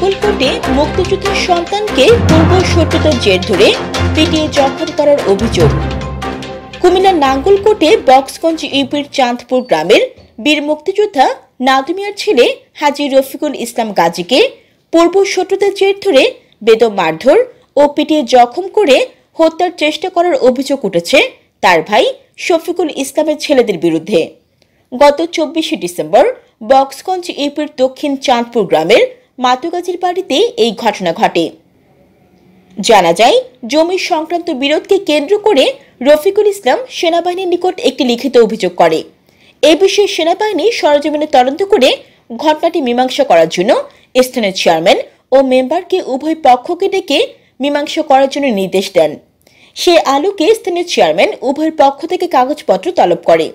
নাঙ্গলকোটে মুক্তিযোদ্ধার সন্তানকে পূর্ব শত্রুতার জের ধরে পিটিয়ে জখম করার অভিযোগ। কুমিল্লার নাঙ্গলকোটে বক্সগঞ্জ ইউপির চাঁদপুর গ্রামের বীর মুক্তিযোদ্ধা নাদু মিয়ার ছেলে হাজী রফিকুল ইসলাম গাজীকে পূর্ব শত্রুতার জের ধরে বেদম মারধর ও পিটিয়ে জখম করে হত্যার চেষ্টা করার অভিযোগ উঠেছে তার ভাই শফিকুল ইসলামের ছেলেদের বিরুদ্ধে। গত 24 ডিসেম্বর বক্সগঞ্জ ইউপির দক্ষিণ চাঁদপুর গ্রামের মাতুগাজীর বাড়িতে এই ঘটনা ঘটে। জানা যায়, জমি সংক্রান্ত বিরোধকে কেন্দ্র করে রফিকুল ইসলাম সেনাবাহিনীর নিকট একটি লিখিত অভিযোগ করে। এ বিষয়ে সেনাবাহিনী সরেজমিনে তদন্ত করে ঘটনাটি মীমাংসা করার জন্য স্থানীয় চেয়ারম্যান ও মেম্বারকে উভয় পক্ষকে ডেকে মীমাংসা করার জন্য নির্দেশ দেন। সে আলোকে স্থানীয় চেয়ারম্যান উভয়ের পক্ষ থেকে কাগজপত্র তলব করে।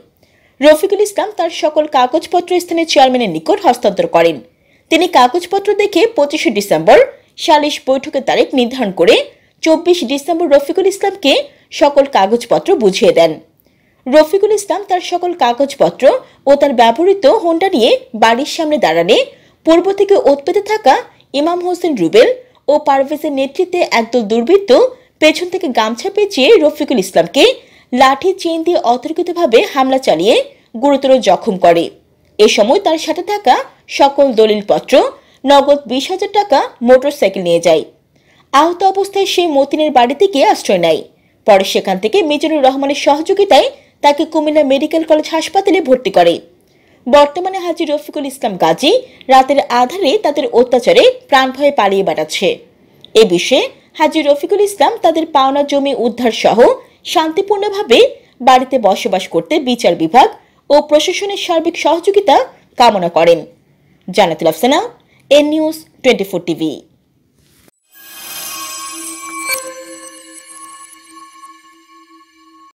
রফিকুল ইসলাম তার সকল কাগজপত্র স্থানীয় চেয়ারম্যানের নিকট হস্তান্তর করেন। তিনি কাগজপত্র দেখে 25 ডিসেম্বর সালিশ বৈঠকের তারিখ নির্ধারণ করে 24 ডিসেম্বর রফিকুল ইসলামকে সকল কাগজপত্র বুঝিয়ে দেন। রফিকুল ইসলাম তার সকল কাগজপত্র ও তার ব্যবহৃত হোন্ডা নিয়ে বাড়ির সামনে দাঁড়ালে পূর্ব থেকে ওৎপেতে থাকা ইমাম হোসেন রুবেল ও পারভেজের নেতৃত্বে একদল দুর্বৃত্ত পেছন থেকে গামছা পেঁচিয়ে রফিকুল ইসলামকে লাঠি চেন দিয়ে অতর্কিতভাবে হামলা চালিয়ে গুরুতর জখম করে। এ সময় তার সাথে থাকা সকল দলিলপত্র, নগদ 20,000 টাকা, মোটরসাইকেল নিয়ে যায়। আহত অবস্থায় সে মতিনের বাড়িতে গিয়ে আশ্রয় নেয়। পরে সেখান থেকে মিজানুর রহমানের সহযোগিতায় তাকে কুমিল্লা মেডিকেল কলেজ হাসপাতালে ভর্তি করে। বর্তমানে হাজী রফিকুল ইসলাম গাজী রাতের আধারে তাদের অত্যাচারে প্রাণ ভয়ে পালিয়ে বেড়াচ্ছে। এ বিষয়ে হাজী রফিকুল ইসলাম তাদের পাওনা জমি উদ্ধার সহ শান্তিপূর্ণভাবে বাড়িতে বসবাস করতে বিচার বিভাগ ও প্রশাসনের সার্বিক সহযোগিতা কামনা করেন। জান্নাতুল আফসানা, এন নিউজ 24 টিভি।